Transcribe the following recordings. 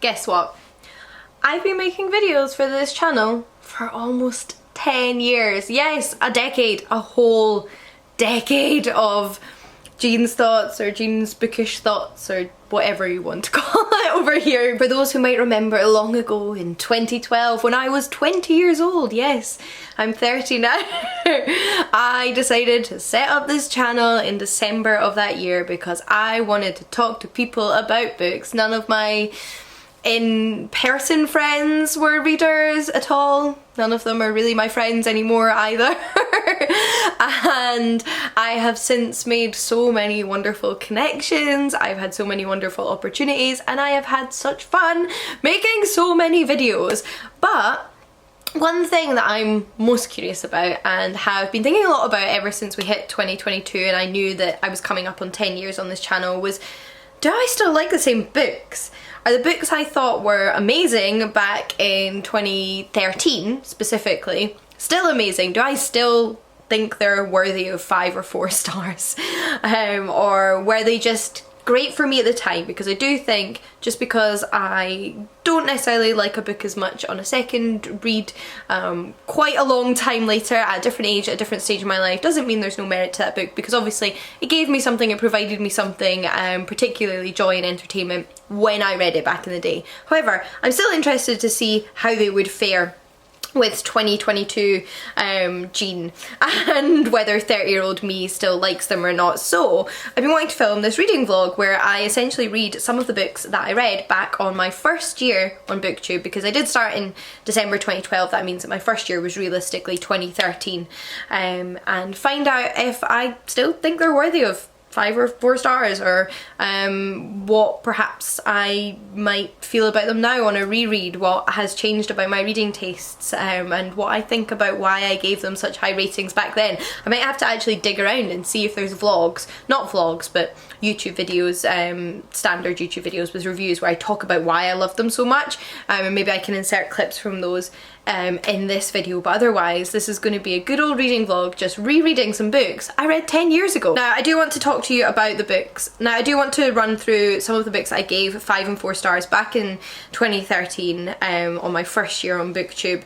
Guess what? I've been making videos for this channel for almost 10 years. Yes, a decade, a whole decade of Jean's thoughts or Jean's bookish thoughts or whatever you want to call it over here. For those who might remember long ago in 2012 when I was 20 years old, yes, I'm 30 now, I decided to set up this channel in December of that year because I wanted to talk to people about books. None of my in-person friends were readers at all. None of them are really my friends anymore either. And I have since made so many wonderful connections, I've had so many wonderful opportunities, and I have had such fun making so many videos. But one thing that I'm most curious about and have been thinking a lot about ever since we hit 2022 and I knew that I was coming up on 10 years on this channel was, do I still like the same books? Are the books I thought were amazing back in 2013 specifically still amazing? Do I still think they're worthy of 5 or 4 stars? Or were they just great for me at the time? Because I do think just because I don't necessarily like a book as much on a second read quite a long time later at a different age, at a different stage of my life, doesn't mean there's no merit to that book, because obviously it gave me something, it provided me something, particularly joy and entertainment when I read it back in the day. However, I'm still interested to see how they would fare with 2022 Jean and whether 30-year-old me still likes them or not. So I've been wanting to film this reading vlog where I essentially read some of the books that I read back on my first year on BookTube, because I did start in December 2012. That means that my first year was realistically 2013, and find out if I still think they're worthy of 5 or 4 stars, or what perhaps I might feel about them now on a reread, what has changed about my reading tastes, and what I think about why I gave them such high ratings back then. I might have to actually dig around and see if there's vlogs, not vlogs, but YouTube videos, standard YouTube videos with reviews where I talk about why I love them so much, and maybe I can insert clips from those in this video. But otherwise this is going to be a good old reading vlog, just rereading some books I read 10 years ago. Now I do want to talk to you about the books. Now I do want to run through some of the books I gave 5 and 4 stars back in 2013 on my first year on BookTube,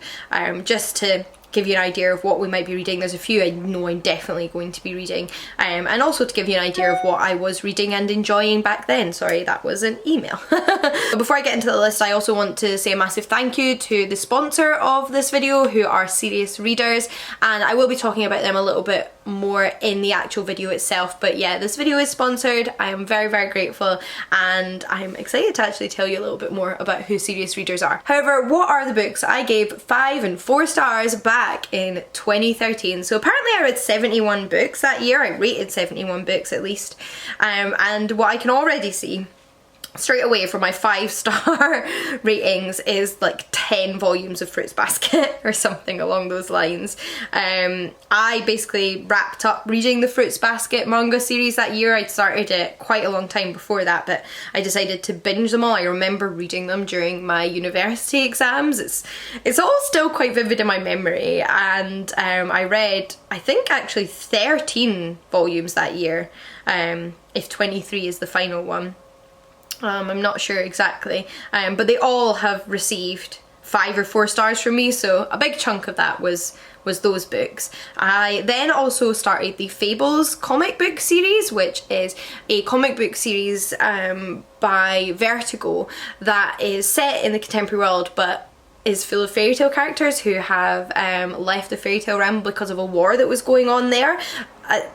just to give you an idea of what we might be reading. There's a few I know I'm definitely going to be reading, and also to give you an idea of what I was reading and enjoying back then. Sorry, that was an email. But before I get into the list, I also want to say a massive thank you to the sponsor of this video, who are Serious Readers, and I will be talking about them a little bit more in the actual video itself. But yeah, this video is sponsored. I am very, very grateful, and I'm excited to actually tell you a little bit more about who Serious Readers are. However, what are the books I gave 5 and 4 stars back in 2013? So apparently I read 71 books that year. I rated 71 books at least, and what I can already see straight away from my 5-star ratings is like 10 volumes of Fruits Basket or something along those lines. I basically wrapped up reading the Fruits Basket manga series that year. I'd started it quite a long time before that, but I decided to binge them all. I remember reading them during my university exams. It's all still quite vivid in my memory, and I read, I think actually 13 volumes that year, if 23 is the final one. I'm not sure exactly, but they all have received 5 or 4 stars from me, so a big chunk of that was those books. I then also started the Fables comic book series, which is a comic book series by Vertigo that is set in the contemporary world but is full of fairy tale characters who have left the fairy tale realm because of a war that was going on there.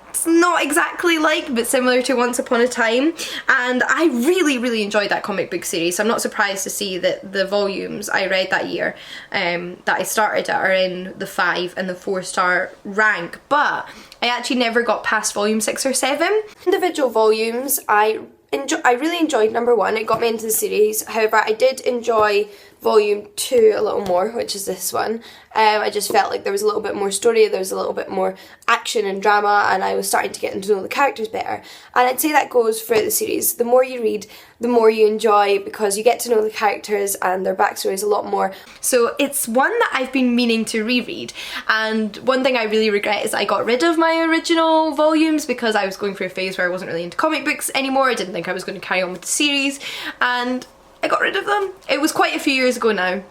It's not exactly like, but similar to Once Upon a Time, and I really, really enjoyed that comic book series, so I'm not surprised to see that the volumes I read that year that I started at are in the 5 and the 4-star rank. But I actually never got past volume 6 or 7. Individual volumes, I really enjoyed number 1, it got me into the series. However, I did enjoy volume 2 a little more, which is this one. I just felt like there was a little bit more story, there was a little bit more action and drama, and I was starting to get to know the characters better. And I'd say that goes throughout the series. The more you read, the more you enjoy, because you get to know the characters and their backstories a lot more. So it's one that I've been meaning to reread, and one thing I really regret is I got rid of my original volumes because I was going through a phase where I wasn't really into comic books anymore. I didn't think I was going to carry on with the series, and I got rid of them. It was quite a few years ago now,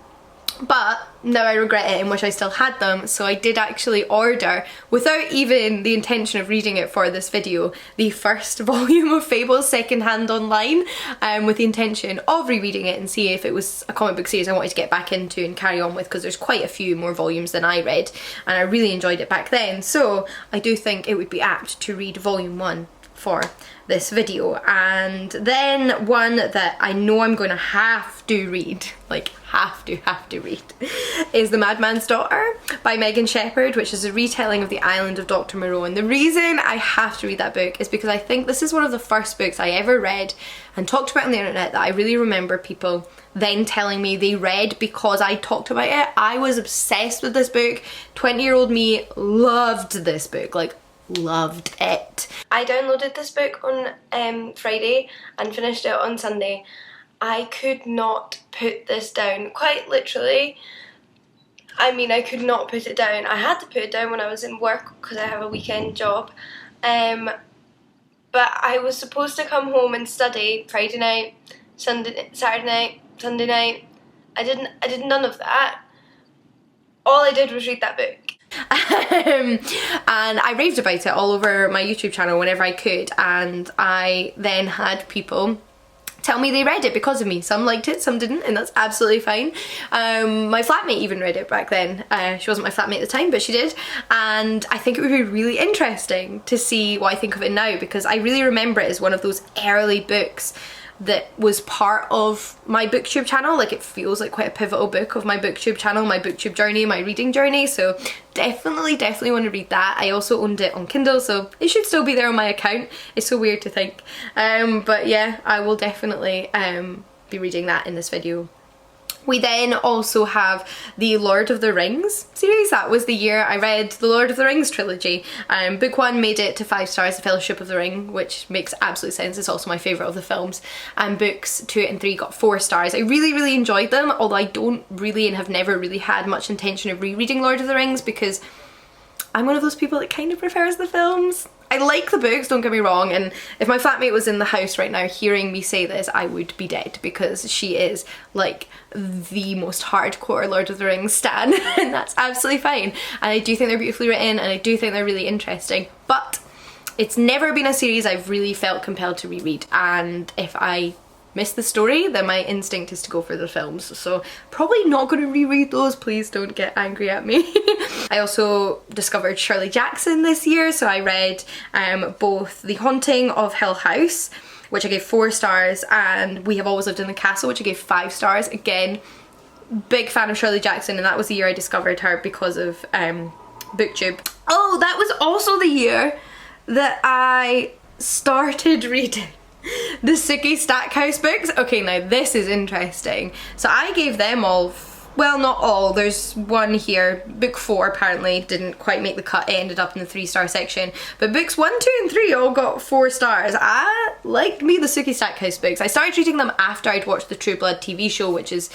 but now I regret it, in which I still had them. So I did actually order, without even the intention of reading it for this video, the first volume of Fables secondhand online, with the intention of rereading it and see if it was a comic book series I wanted to get back into and carry on with, because there's quite a few more volumes than I read and I really enjoyed it back then. So I do think it would be apt to read volume 1 for this video. And then one that I know I'm going to have to read, like have to read, is The Madman's Daughter by Megan Shepherd, which is a retelling of The Island of Dr. Moreau. And the reason I have to read that book is because I think this is one of the first books I ever read and talked about on the internet that I really remember people then telling me they read because I talked about it. I was obsessed with this book. 20-year-old me loved this book, like loved it. I downloaded this book on Friday and finished it on Sunday. I could not put this down, quite literally. I mean, I could not put it down. I had to put it down when I was in work because I have a weekend job. But I was supposed to come home and study Friday night, Saturday night, Sunday night. I did none of that. All I did was read that book. And I raved about it all over my YouTube channel whenever I could, and I then had people tell me they read it because of me. Some liked it, some didn't, and that's absolutely fine. My flatmate even read it back then. She wasn't my flatmate at the time, but she did, and I think it would be really interesting to see what I think of it now, because I really remember it as one of those early books that was part of my BookTube channel. Like, it feels like quite a pivotal book of my BookTube channel, my BookTube journey, my reading journey, so definitely want to read that. I also owned it on Kindle, so it should still be there on my account. It's so weird to think. But yeah, I will definitely be reading that in this video. We then also have the Lord of the Rings series. That was the year I read the Lord of the Rings trilogy. Book 1 made it to 5 stars, The Fellowship of the Ring, which makes absolute sense. It's also my favourite of the films. And books 2 and 3 got 4 stars. I really enjoyed them, although I don't really and have never really had much intention of rereading Lord of the Rings, because I'm one of those people that kind of prefers the films. I like the books, don't get me wrong, and if my flatmate was in the house right now hearing me say this, I would be dead, because she is like the most hardcore Lord of the Rings stan, and that's absolutely fine. And I do think they're beautifully written, and I do think they're really interesting, but it's never been a series I've really felt compelled to reread, and if I miss the story, then my instinct is to go for the films. So probably not going to reread those, please don't get angry at me. I also discovered Shirley Jackson this year, so I read both The Haunting of Hill House, which I gave 4 stars, and We Have Always Lived in the Castle, which I gave 5 stars. Again, big fan of Shirley Jackson, and that was the year I discovered her because of BookTube. Oh, that was also the year that I started reading the Sookie Stackhouse books. Okay, now this is interesting. So I gave them all, well, not all, there's one here, book 4 apparently didn't quite make the cut, it ended up in the 3-star section, but books 1, 2 and 3 all got 4 stars. I liked me the Sookie Stackhouse books. I started reading them after I'd watched the True Blood TV show, which is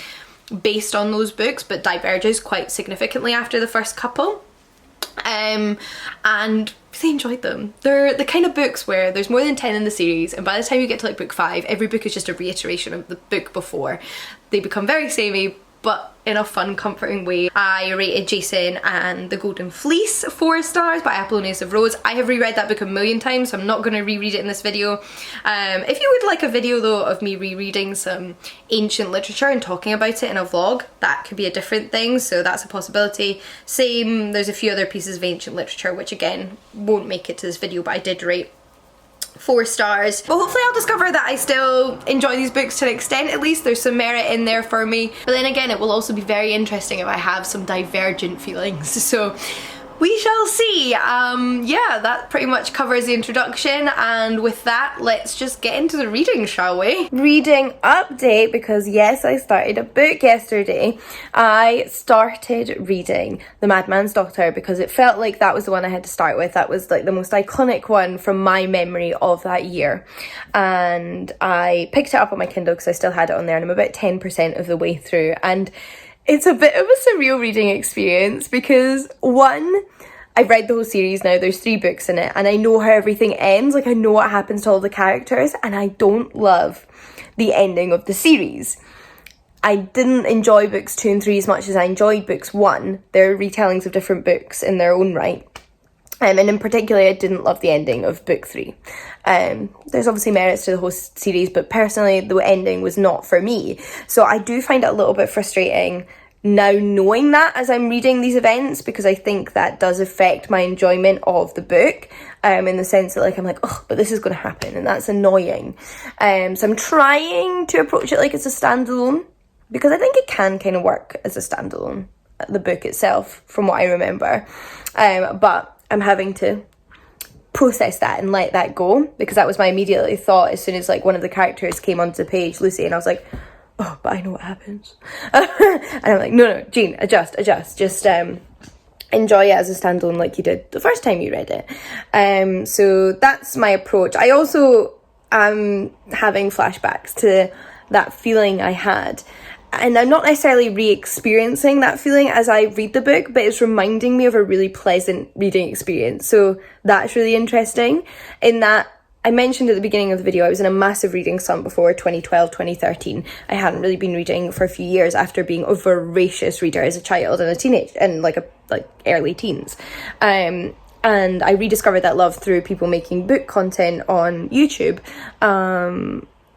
based on those books but diverges quite significantly after the first couple. And really enjoyed them. They're the kind of books where there's more than 10 in the series, and by the time you get to like book 5, every book is just a reiteration of the book before. They become very samey, but in a fun, comforting way. I rated Jason and the Golden Fleece 4 stars by Apollonius of Rhodes. I have reread that book a million times, so I'm not going to reread it in this video. If you would like a video though of me rereading some ancient literature and talking about it in a vlog, that could be a different thing, so that's a possibility. Same, there's a few other pieces of ancient literature which again won't make it to this video, but I did rate 4 stars. But hopefully I'll discover that I still enjoy these books to an extent. At least there's some merit in there for me. But then again, it will also be very interesting if I have some divergent feelings. So we shall see. Yeah, that pretty much covers the introduction, and with that, let's just get into the reading, shall we? Reading update, because yes, I started a book yesterday. I started reading The Madman's Daughter because it felt like that was the one I had to start with. That was like the most iconic one from my memory of that year. And I picked it up on my Kindle because I still had it on there, and I'm about 10% of the way through. And it's a bit of a surreal reading experience because, one, I've read the whole series now, there's 3 books in it, and I know how everything ends, like I know what happens to all the characters, and I don't love the ending of the series. I didn't enjoy books 2 and 3 as much as I enjoyed books 1. They're retellings of different books in their own right. And in particular, I didn't love the ending of book 3. There's obviously merits to the whole series, but personally, the ending was not for me. So I do find it a little bit frustrating now knowing that as I'm reading these events, because I think that does affect my enjoyment of the book, in the sense that like I'm like, oh, but this is going to happen, and that's annoying. So I'm trying to approach it like it's a standalone, because I think it can kind of work as a standalone, the book itself, from what I remember. But I'm having to process that and let that go, because that was my immediate thought as soon as like one of the characters came onto the page, Lucy, and I was like, oh, but I know what happens. And I'm like, no, Jean, adjust, just enjoy it as a standalone like you did the first time you read it. So that's my approach. I also am having flashbacks to that feeling I had, and I'm not necessarily re-experiencing that feeling as I read the book, but it's reminding me of a really pleasant reading experience. So that's really interesting, in that I mentioned at the beginning of the video I was in a massive reading slump before 2012, 2013. I hadn't really been reading for a few years after being a voracious reader as a child and a teenage and like early teens. And I rediscovered that love through people making book content on YouTube,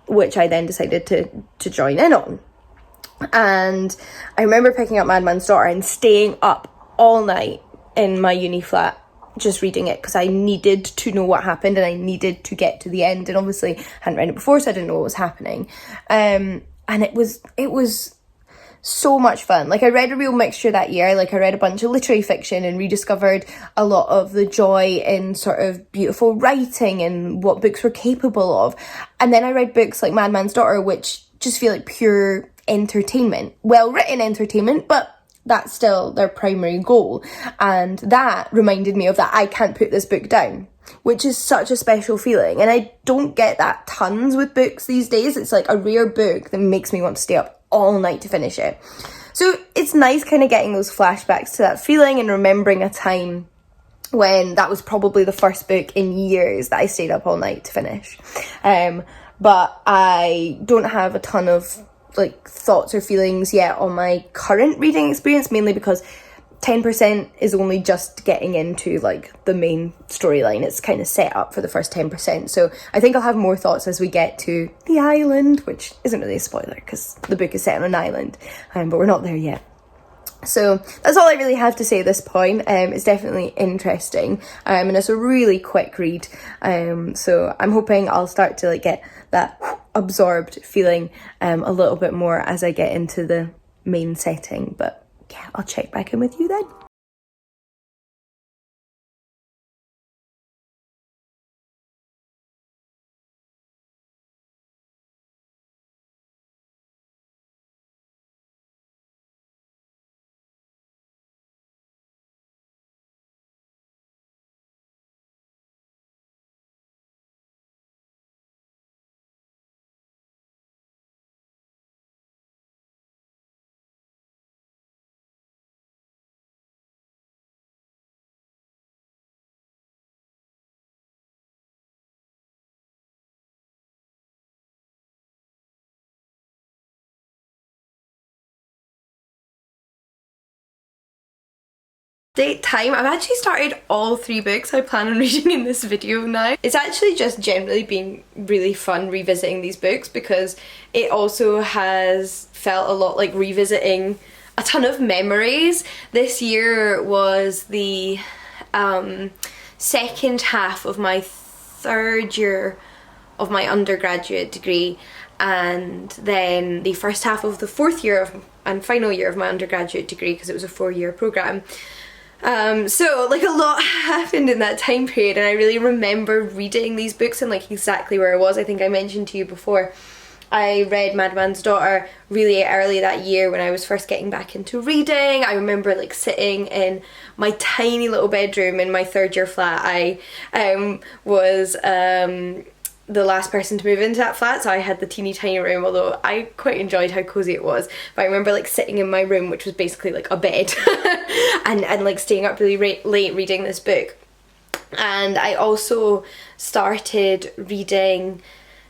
which I then decided to join in on. And I remember picking up Madman's Daughter and staying up all night in my uni flat just reading it, because I needed to know what happened and I needed to get to the end, and obviously I hadn't read it before, so I didn't know what was happening. And it was so much fun. Like, I read a real mixture that year. Like, I read a bunch of literary fiction and rediscovered a lot of the joy in sort of beautiful writing and what books were capable of. And then I read books like Madman's Daughter, which just feel like pure entertainment, well written entertainment, but that's still their primary goal. And that reminded me of that I can't put this book down, which is such a special feeling. And I don't get that tons with books these days. It's like a rare book that makes me want to stay up all night to finish it. So it's nice kind of getting those flashbacks to that feeling and remembering a time when that was probably the first book in years that I stayed up all night to finish. But I don't have a ton of like thoughts or feelings yet on my current reading experience, mainly because 10% is only just getting into like the main storyline. It's kind of set up for the first 10%. So I think I'll have more thoughts as we get to the island, which isn't really a spoiler because the book is set on an island, but we're not there yet. So that's all I really have to say at this point. It's definitely interesting, and it's a really quick read. So I'm hoping I'll start to like get that absorbed feeling a little bit more as I get into the main setting. But yeah, I'll check back in with you then. Date time. I've actually started all 3 books I plan on reading in this video now. It's actually just generally been really fun revisiting these books, because it also has felt a lot like revisiting a ton of memories. This year was the second half of my 3rd year of my undergraduate degree, and then the first half of the 4th year and final year of my undergraduate degree, because it was a 4-year programme. So like a lot happened in that time period, and I really remember reading these books and like exactly where I was. I think I mentioned to you before, I read Madman's Daughter really early that year when I was first getting back into reading. I remember like sitting in my tiny little bedroom in my 3rd year flat. I was the last person to move into that flat, so I had the teeny tiny room, although I quite enjoyed how cozy it was. But I remember like sitting in my room, which was basically like a bed, and like staying up really late reading this book. And I also started reading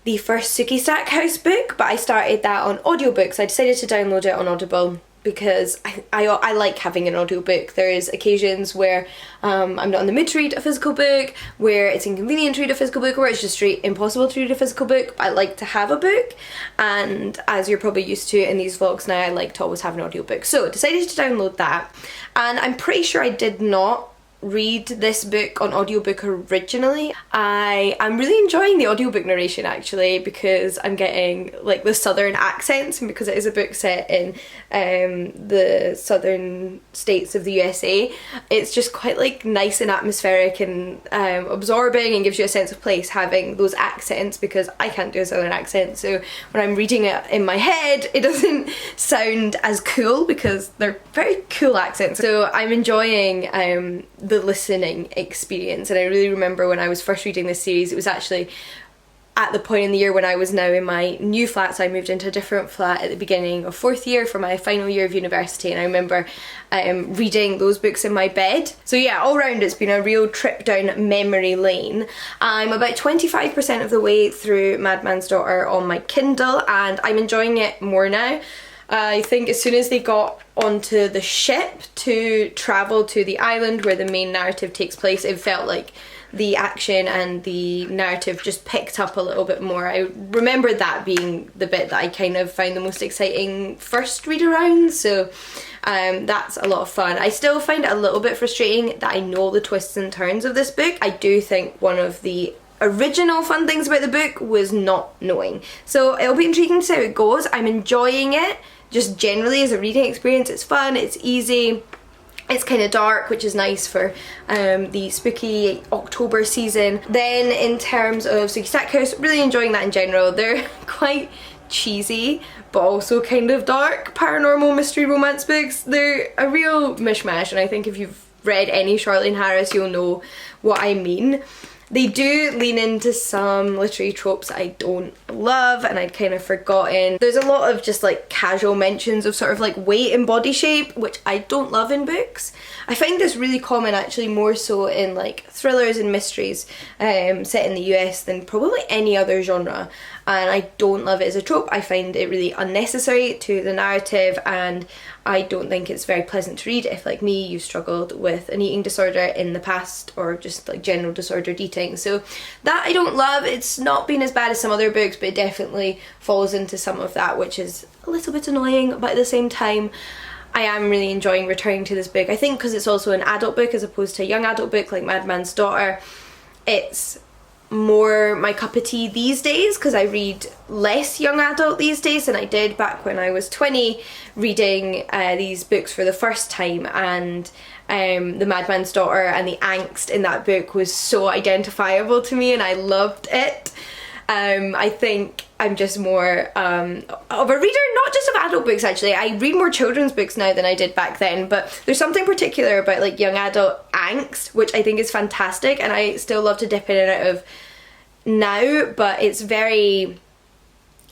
the first Suki Stackhouse book, but I started that on audiobooks. I decided to download it on Audible because I like having an audiobook. There's occasions where I'm not in the mood to read a physical book, where it's inconvenient to read a physical book, where it's just straight impossible to read a physical book. I like to have a book, and as you're probably used to in these vlogs now, I like to always have an audiobook. So I decided to download that, and I'm pretty sure I did not read this book on audiobook originally. I'm really enjoying the audiobook narration actually, because I'm getting like the southern accents, and because it is a book set in the southern states of the USA, it's just quite like nice and atmospheric and absorbing, and gives you a sense of place having those accents, because I can't do a southern accent, so when I'm reading it in my head it doesn't sound as cool, because they're very cool accents. So I'm enjoying the listening experience. And I really remember when I was first reading this series, it was actually at the point in the year when I was now in my new flat, so I moved into a different flat at the beginning of 4th year for my final year of university, and I remember reading those books in my bed. So yeah, all round it's been a real trip down memory lane. I'm about 25% of the way through Madman's Daughter on my Kindle, and I'm enjoying it more now. I think as soon as they got onto the ship to travel to the island where the main narrative takes place, it felt like the action and the narrative just picked up a little bit more. I remember that being the bit that I kind of found the most exciting first read around, so that's a lot of fun. I still find it a little bit frustrating that I know the twists and turns of this book. I do think one of the original fun things about the book was not knowing. So it'll be intriguing to see how it goes. I'm enjoying it. Just generally as a reading experience, it's fun, it's easy, it's kind of dark, which is nice for the spooky October season. Then in terms of Suki Stackhouse, really enjoying that in general. They're quite cheesy but also kind of dark paranormal mystery romance books. They're a real mishmash, and I think if you've read any Charlene Harris you'll know what I mean. They do lean into some literary tropes that I don't love, and I'd kind of forgotten. There's a lot of just like casual mentions of sort of like weight and body shape, which I don't love in books. I find this really common actually, more so in like thrillers and mysteries set in the US than probably any other genre, and I don't love it as a trope. I find it really unnecessary to the narrative, and I don't think it's very pleasant to read if, like me, you struggled with an eating disorder in the past, or just like general disordered eating. So that I don't love. It's not been as bad as some other books, but it definitely falls into some of that, which is a little bit annoying, but at the same time I am really enjoying returning to this book. I think because it's also an adult book as opposed to a young adult book like Madman's Daughter, it's more my cup of tea these days, because I read less young adult these days than I did back when I was 20, reading these books for the first time. And the Madman's Daughter and the angst in that book was so identifiable to me, and I loved it. I think I'm just more of a reader, not just of adult books actually. I read more children's books now than I did back then, but there's something particular about like young adult angst which I think is fantastic, and I still love to dip in and out of now, but it's very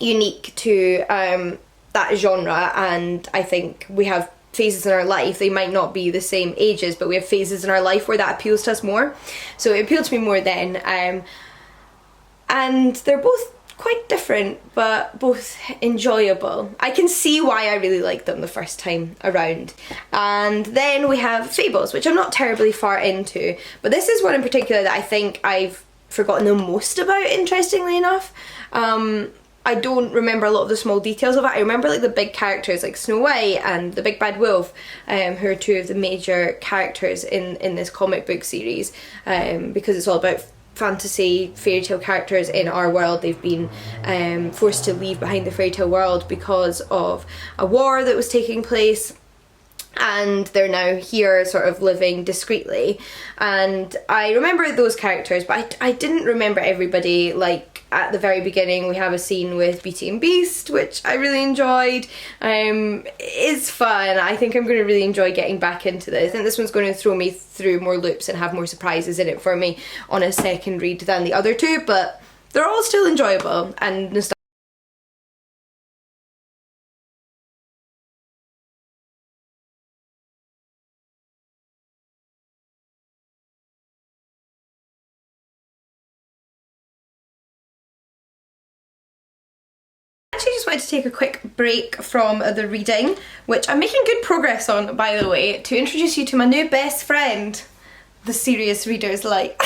unique to that genre. And I think we have phases in our life, they might not be the same ages, but we have phases in our life where that appeals to us more. So it appealed to me more then, and they're both quite different but both enjoyable. I can see why I really liked them the first time around. And then we have Fables, which I'm not terribly far into, but this is one in particular that I think I've forgotten the most about, interestingly enough. I don't remember a lot of the small details of it. I remember like the big characters like Snow White and the Big Bad Wolf, who are two of the major characters in this comic book series, because it's all about fantasy fairy tale characters in our world. They've been forced to leave behind the fairy tale world because of a war that was taking place, and they're now here sort of living discreetly. And I remember those characters, but I didn't remember everybody. Like at the very beginning we have a scene with Beauty and Beast, which I really enjoyed. It's fun. I think I'm going to really enjoy getting back into this. I think this one's going to throw me through more loops and have more surprises in it for me on a second read than the other two, but they're all still enjoyable and nostalgic. just wanted to take a quick break from the reading, which I'm making good progress on, by the way, to introduce you to my new best friend, the Serious Readers Light.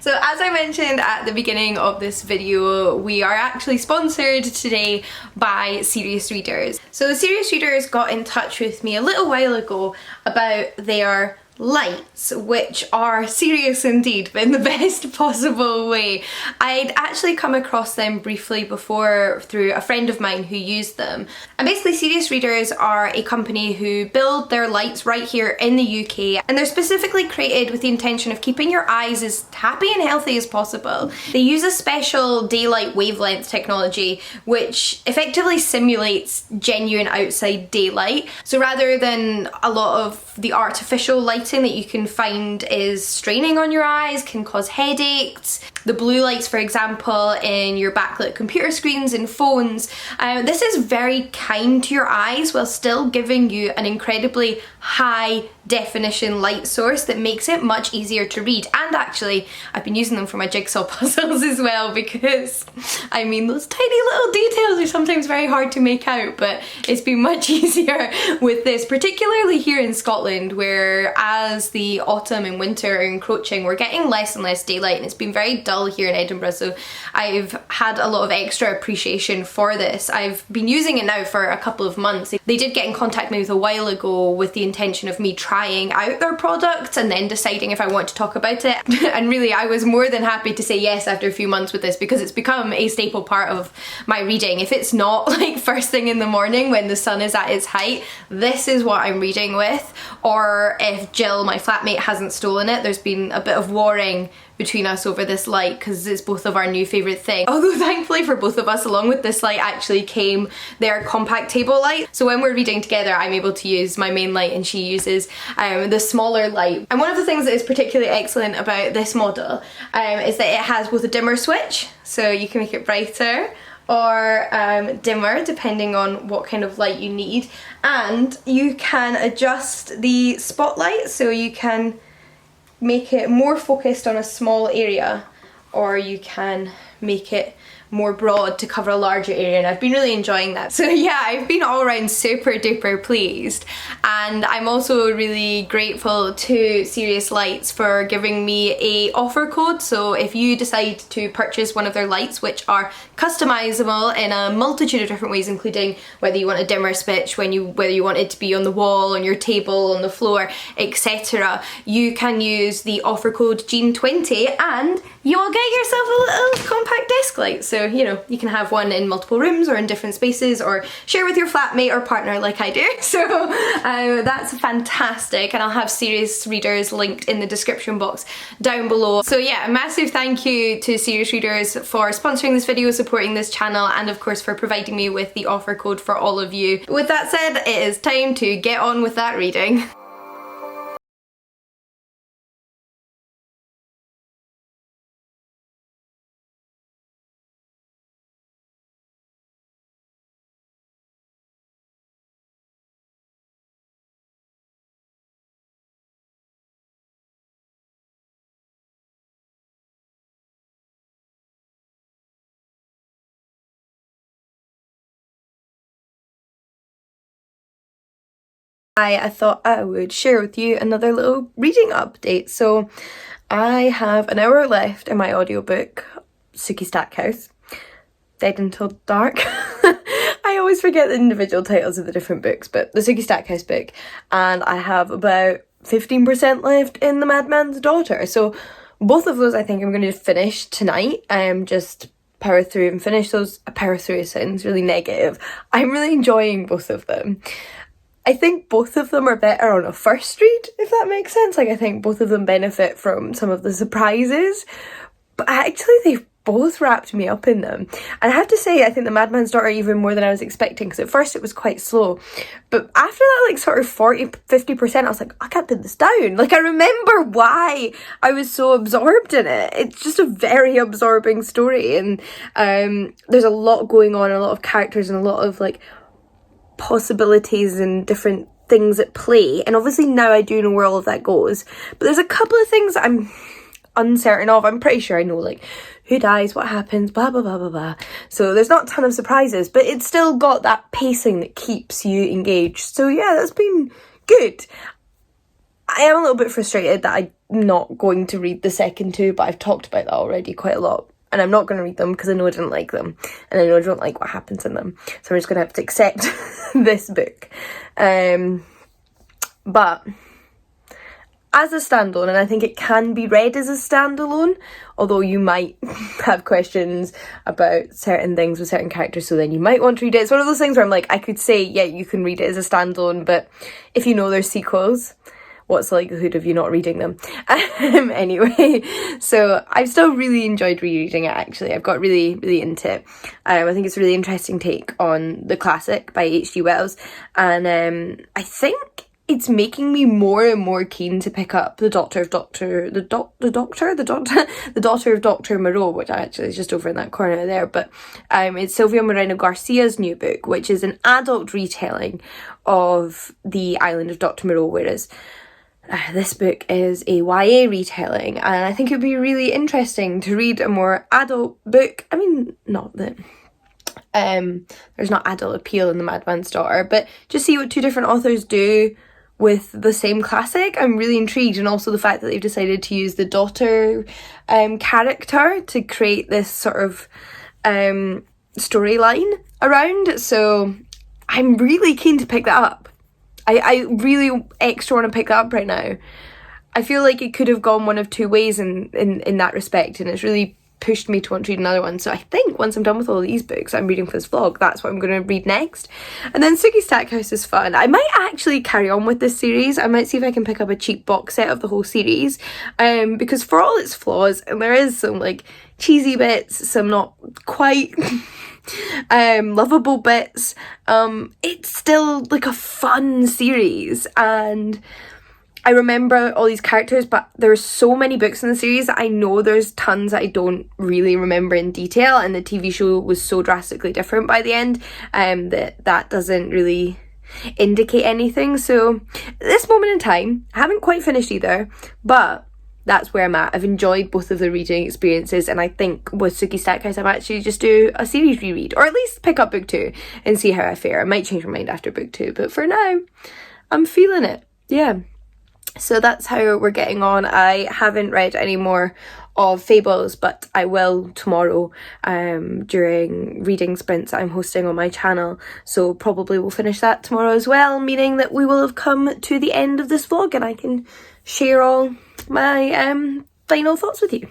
So as I mentioned at the beginning of this video, we are actually sponsored today by Serious Readers. So the Serious Readers got in touch with me a little while ago about their lights, which are serious indeed, but in the best possible way. I'd actually come across them briefly before through a friend of mine who used them. And basically Serious Readers are a company who build their lights right here in the UK, and they're specifically created with the intention of keeping your eyes as happy and healthy as possible. They use a special daylight wavelength technology which effectively simulates genuine outside daylight. So rather than a lot of the artificial lighting that you can find is straining on your eyes, can cause headaches, the blue lights for example in your backlit computer screens and phones, this is very kind to your eyes while still giving you an incredibly high definition light source that makes it much easier to read. And actually I've been using them for my jigsaw puzzles as well, because I mean those tiny little details are sometimes very hard to make out, but it's been much easier with this, particularly here in Scotland, where as the autumn and winter are encroaching we're getting less and less daylight, and it's been very dull here in Edinburgh, so I've had a lot of extra appreciation for this. I've been using it now for a couple of months. They did get in contact with me a while ago with the intention of me trying out their product and then deciding if I want to talk about it. And really I was more than happy to say yes after a few months with this, because it's become a staple part of my reading. If it's not like first thing in the morning when the sun is at its height, this is what I'm reading with. Or if Jill, my flatmate, hasn't stolen it, there's been a bit of warring between us over this light because it's both of our new favourite thing. Although thankfully for both of us, along with this light actually came their compact table light. So when we're reading together I'm able to use my main light and she uses the smaller light. And one of the things that is particularly excellent about this model is that it has both a dimmer switch, so you can make it brighter or dimmer depending on what kind of light you need, and you can adjust the spotlight, so you can make it more focused on a small area, or you can make it more broad to cover a larger area, and I've been really enjoying that. So yeah, I've been all around super duper pleased, and I'm also really grateful to Serious Lights for giving me a offer code. So if you decide to purchase one of their lights, which are customizable in a multitude of different ways, including whether you want a dimmer switch, whether you want it to be on the wall, on your table, on the floor, etc., you can use the offer code Jean20 and you will get yourself a little compact desk light. So you know, you can have one in multiple rooms or in different spaces, or share with your flatmate or partner like I do. So that's fantastic, and I'll have Serious Readers linked in the description box down below. So yeah, a massive thank you to Serious Readers for sponsoring this video, supporting this channel, and of course for providing me with the offer code for all of you. With that said, it is time to get on with that reading. I thought I would share with you another little reading update. So I have an hour left in my audiobook, Sookie Stackhouse, Dead Until Dark. I always forget the individual titles of the different books, but the Sookie Stackhouse book, and I have about 15% left in The Madman's Daughter. So both of those I think I'm going to finish tonight. Just power through and finish those. Power through sounds really negative. I'm really enjoying both of them. I think both of them are better on a first read, if that makes sense. Like, I think both of them benefit from some of the surprises, but actually they've both wrapped me up in them. And I have to say, I think The Madman's Daughter even more than I was expecting, because at first it was quite slow, but after that like sort of 40-50% I was like, I can't put this down. Like, I remember why I was so absorbed in it. It's just a very absorbing story, and there's a lot going on, a lot of characters and a lot of like possibilities and different things at play, and obviously now I do know where all of that goes, but there's a couple of things that I'm uncertain of. I'm pretty sure I know like who dies, what happens, blah, blah, blah, blah, blah. So there's not a ton of surprises, but it's still got that pacing that keeps you engaged. So yeah, that's been good. I am a little bit frustrated that I'm not going to read the second two, but I've talked about that already quite a lot. And I'm not going to read them because I know I didn't like them. And I know I don't like what happens in them. So I'm just going to have to accept this book. But as a standalone, and I think it can be read as a standalone, although you might have questions about certain things with certain characters, so then you might want to read it. It's one of those things where I'm like, I could say, yeah, you can read it as a standalone, but if you know there's sequels, what's the likelihood of you not reading them? Anyway, so I've still really enjoyed rereading it, actually. I've got really, really into it. I think it's a really interesting take on the classic by H.G. Wells, and I think it's making me more and more keen to pick up the Daughter of Dr. Moreau, which actually is just over in that corner there. But it's Silvia Moreno Garcia's new book, which is an adult retelling of The Island of Dr. Moreau, whereas this book is a YA retelling, and I think it would be really interesting to read a more adult book. I mean, not that there's not adult appeal in The Madman's Daughter, but just see what two different authors do with the same classic. I'm really intrigued, and also the fact that they've decided to use the daughter character to create this sort of storyline around. So I'm really keen to pick that up. I really extra want to pick that up right now. I feel like it could have gone one of two ways in that respect, and it's really pushed me to want to read another one. So I think once I'm done with all these books I'm reading for this vlog, that's what I'm going to read next. And then Sookie Stackhouse is fun. I might actually carry on with this series. I might see if I can pick up a cheap box set of the whole series, because for all its flaws, and there is some like cheesy bits, some not quite lovable bits, it's still like a fun series. And I remember all these characters, but there's so many books in the series that I know there's tons that I don't really remember in detail, and the TV show was so drastically different by the end that doesn't really indicate anything. So at this moment in time, I haven't quite finished either, but that's where I'm at. I've enjoyed both of the reading experiences, and I think with Sookie Stackhouse I might actually just do a series reread, or at least pick up book 2 and see how I fare. I might change my mind after book 2, but for now I'm feeling it. Yeah. So that's how we're getting on. I haven't read any more of Fables, but I will tomorrow during reading sprints I'm hosting on my channel. So probably we'll finish that tomorrow as well, meaning that we will have come to the end of this vlog and I can share all my final thoughts with you.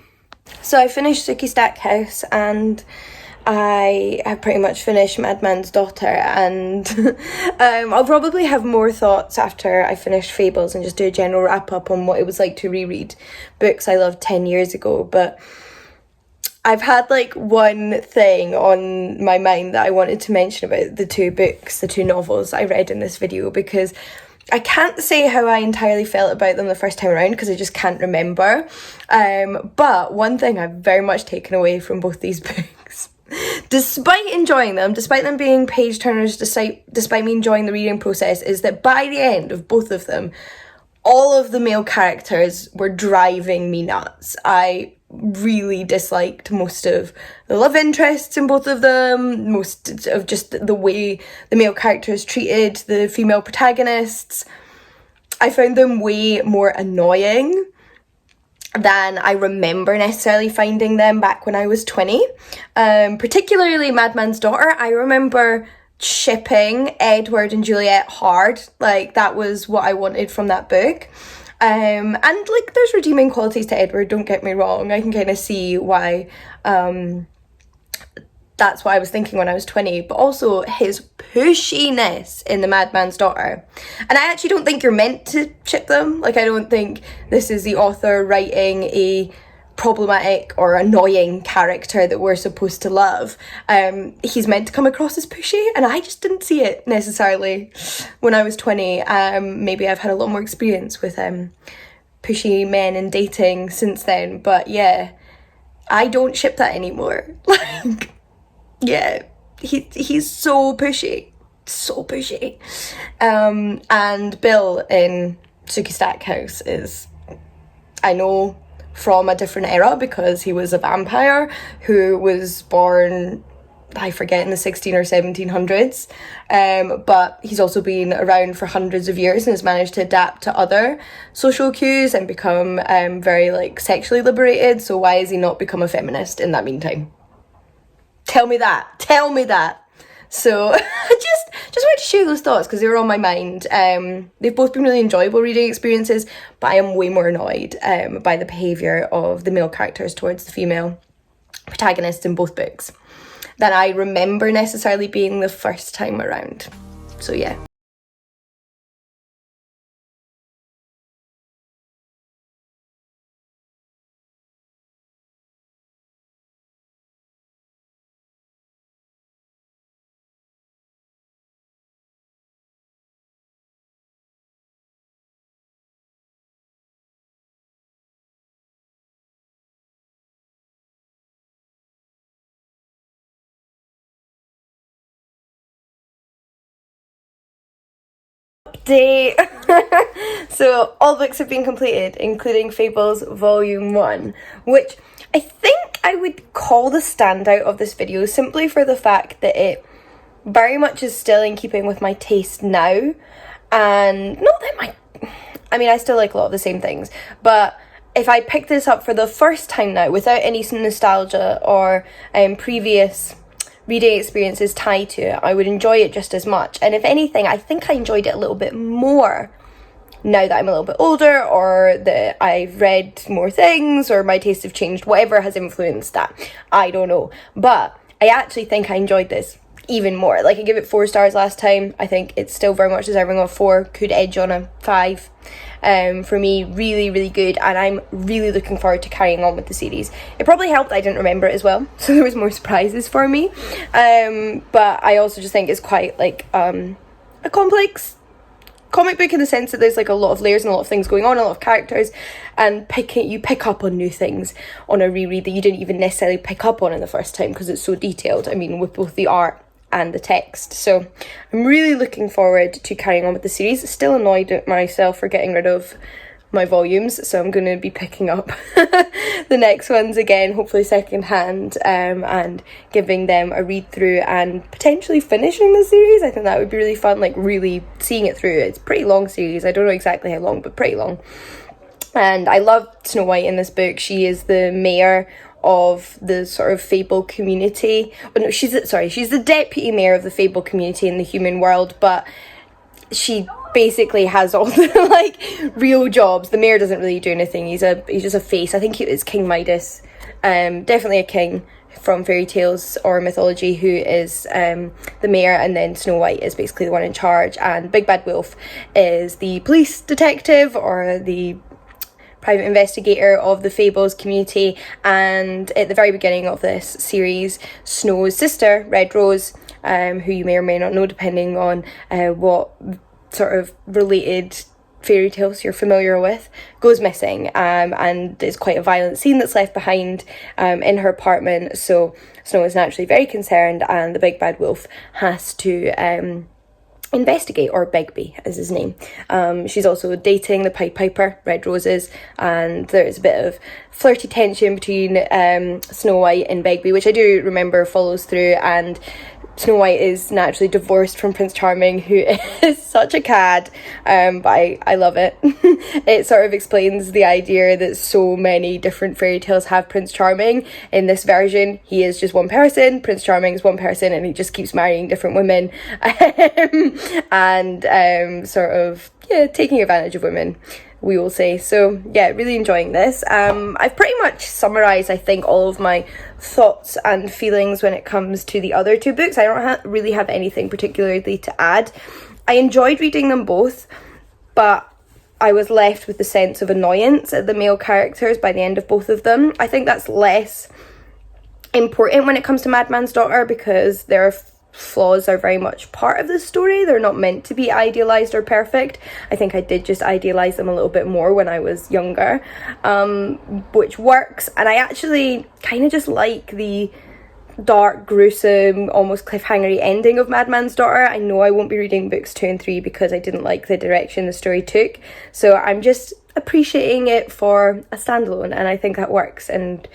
So I finished Sookie Stackhouse, and I have pretty much finished Madman's Daughter, and I'll probably have more thoughts after I finish Fables and just do a general wrap up on what it was like to reread books I loved 10 years ago. But I've had like one thing on my mind that I wanted to mention about the two books, the two novels I read in this video, because I can't say how I entirely felt about them the first time around because I just can't remember. But one thing I've very much taken away from both these books, despite enjoying them, despite them being page turners, despite me enjoying the reading process, is that by the end of both of them, all of the male characters were driving me nuts. I really disliked most of the love interests in both of them, most of just the way the male characters treated the female protagonists. I found them way more annoying than I remember necessarily finding them back when I was 20. Particularly Madman's Daughter, I remember shipping Edward and Juliet hard. Like, that was what I wanted from that book. And like, there's redeeming qualities to Edward, don't get me wrong. I can kind of see why that's what I was thinking when I was 20, but also his pushiness in The Madman's Daughter. And I actually don't think you're meant to ship them. Like, I don't think this is the author writing a problematic or annoying character that we're supposed to love. He's meant to come across as pushy, and I just didn't see it necessarily when I was 20. Maybe I've had a lot more experience with pushy men and dating since then, but yeah, I don't ship that anymore. Like, yeah, he's so pushy, so pushy. And Bill in Sookie Stackhouse is, I know from a different era because he was a vampire who was born, I forget, in the 16 or 1700s, but he's also been around for hundreds of years and has managed to adapt to other social cues and become very like sexually liberated. So why has he not become a feminist in that meantime? Tell me that. So I just wanted to share those thoughts because they were on my mind. They've both been really enjoyable reading experiences, but I am way more annoyed by the behaviour of the male characters towards the female protagonists in both books than I remember necessarily being the first time around. So yeah. Day. So all books have been completed, including Fables Volume 1, which I think I would call the standout of this video simply for the fact that it very much is still in keeping with my taste now, and not that I still like a lot of the same things, but if I picked this up for the first time now without any nostalgia or previous reading experiences tied to it, I would enjoy it just as much. And if anything, I think I enjoyed it a little bit more now that I'm a little bit older, or that I've read more things, or my tastes have changed, whatever has influenced that. I don't know. But I actually think I enjoyed this even more. Like, I gave it 4 stars last time. I think it's still very much deserving of 4. Could edge on a 5. For me, really, really good, and I'm really looking forward to carrying on with the series. It probably helped I didn't remember it as well, so there was more surprises for me. But I also just think it's quite like a complex comic book in the sense that there's like a lot of layers and a lot of things going on, a lot of characters, and you pick up on new things on a reread that you didn't even necessarily pick up on in the first time because it's so detailed. I mean, with both the art and the text. So I'm really looking forward to carrying on with the series. Still annoyed at myself for getting rid of my volumes, so I'm going to be picking up the next ones again, hopefully second hand, and giving them a read through and potentially finishing the series. I think that would be really fun, like really seeing it through. It's a pretty long series. I don't know exactly how long, but pretty long. And I love Snow White in this book. She is the mayor of the sort of fable community. Well, no, she's the deputy mayor of the fable community in the human world, but she basically has all the like real jobs. The mayor doesn't really do anything. He's just a face. I think it's King Midas, definitely a king from fairy tales or mythology, who is the mayor, and then Snow White is basically the one in charge, and Big Bad Wolf is the police detective or the private investigator of the Fables community. And at the very beginning of this series, Snow's sister, Red Rose, who you may or may not know depending on what sort of related fairy tales you're familiar with, goes missing, and there's quite a violent scene that's left behind in her apartment. So Snow is naturally very concerned, and the Big Bad Wolf has to investigate, or Begbie is his name. She's also dating the Pied Piper, Red Roses, and there's a bit of flirty tension between Snow White and Begbie, which I do remember follows through, and Snow White is naturally divorced from Prince Charming, who is such a cad, but I love it. It sort of explains the idea that so many different fairy tales have Prince Charming. In this version, he is just one person, Prince Charming is one person, and he just keeps marrying different women, and sort of, taking advantage of women, we will say. So yeah, really enjoying this. I've pretty much summarised, I think, all of my thoughts and feelings when it comes to the other 2 books. I don't really have anything particularly to add. I enjoyed reading them both, but I was left with the sense of annoyance at the male characters by the end of both of them. I think that's less important when it comes to Madman's Daughter, because their flaws are very much part of the story. They're not meant to be idealised or perfect. I think I did just idealise them a little bit more when I was younger, which works. And I actually kind of just like the dark, gruesome, almost cliffhangery ending of Madman's Daughter. I know I won't be reading books 2 and 3 because I didn't like the direction the story took, so I'm just appreciating it for a standalone, and I think that works. And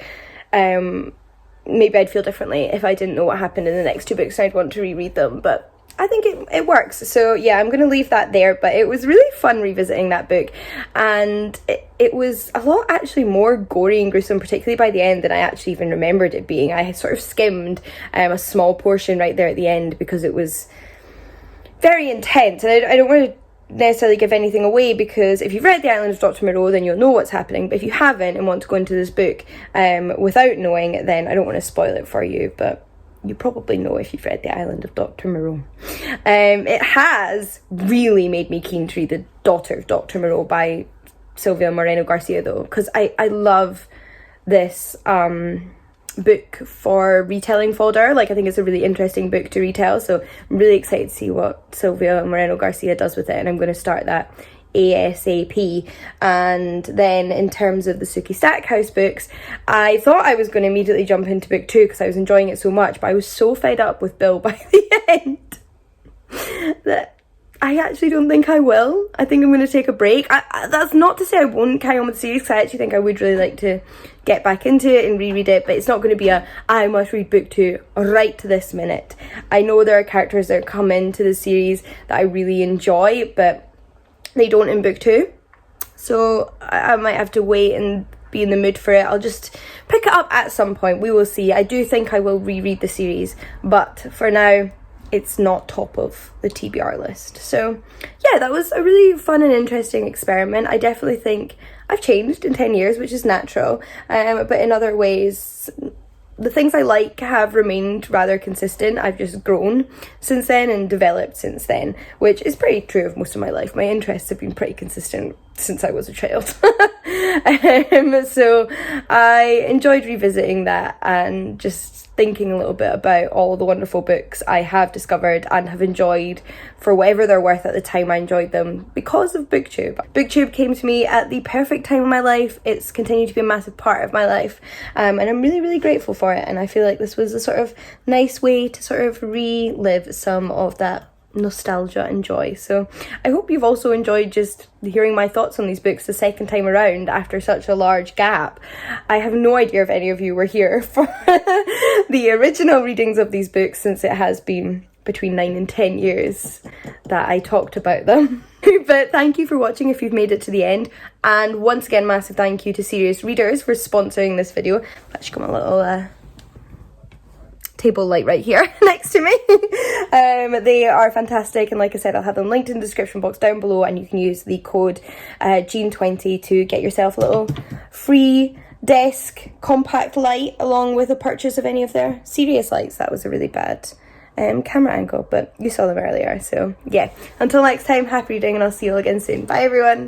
maybe I'd feel differently if I didn't know what happened in the next two books and I'd want to reread them, but I think it works. So yeah, I'm going to leave that there, but it was really fun revisiting that book, and it was a lot actually more gory and gruesome, particularly by the end, than I actually even remembered it being. I sort of skimmed a small portion right there at the end because it was very intense, and I don't want to necessarily give anything away, because if you've read The Island of Dr. Moreau, then you'll know what's happening, but if you haven't and want to go into this book without knowing, then I don't want to spoil it for you, but you probably know if you've read The Island of Dr. Moreau. It has really made me keen to read The Daughter of Dr. Moreau by Silvia Moreno Garcia, though, because I love this book for retelling fodder. Like, I think it's a really interesting book to retell, so I'm really excited to see what Silvia Moreno Garcia does with it, and I'm going to start that ASAP. And then in terms of the Sookie Stackhouse books, I thought I was going to immediately jump into book 2 because I was enjoying it so much, but I was so fed up with Bill by the end that I actually don't think I will. I think I'm going to take a break. That's not to say I won't carry on with the series, because I actually think I would really like to get back into it and reread it, but it's not going to be I must read book 2 right to this minute. I know there are characters that come into the series that I really enjoy, but they don't in book 2, so I might have to wait and be in the mood for it. I'll just pick it up at some point. We will see. I do think I will reread the series, but for now it's not top of the TBR list. So yeah, that was a really fun and interesting experiment. I definitely think I've changed in 10 years, which is natural, but in other ways the things I like have remained rather consistent. I've just grown since then and developed since then, which is pretty true of most of my life. My interests have been pretty consistent since I was a child. So I enjoyed revisiting that and just thinking a little bit about all the wonderful books I have discovered and have enjoyed for whatever they're worth at the time I enjoyed them because of BookTube. BookTube came to me at the perfect time of my life. It's continued to be a massive part of my life, and I'm really, really grateful for it, and I feel like this was a sort of nice way to sort of relive some of that nostalgia and joy. So I hope you've also enjoyed just hearing my thoughts on these books the second time around after such a large gap. I have no idea if any of you were here for the original readings of these books, since it has been between 9 and 10 years that I talked about them. But thank you for watching if you've made it to the end, and once again massive thank you to Serious Readers for sponsoring this video. I've actually got my little table light right here next to me. They are fantastic, and like I said, I'll have them linked in the description box down below, and you can use the code Jean20 to get yourself a little free desk compact light along with a purchase of any of their Serious lights. That was a really bad camera angle, but you saw them earlier. So yeah, until next time, happy reading, and I'll see you all again soon. Bye everyone.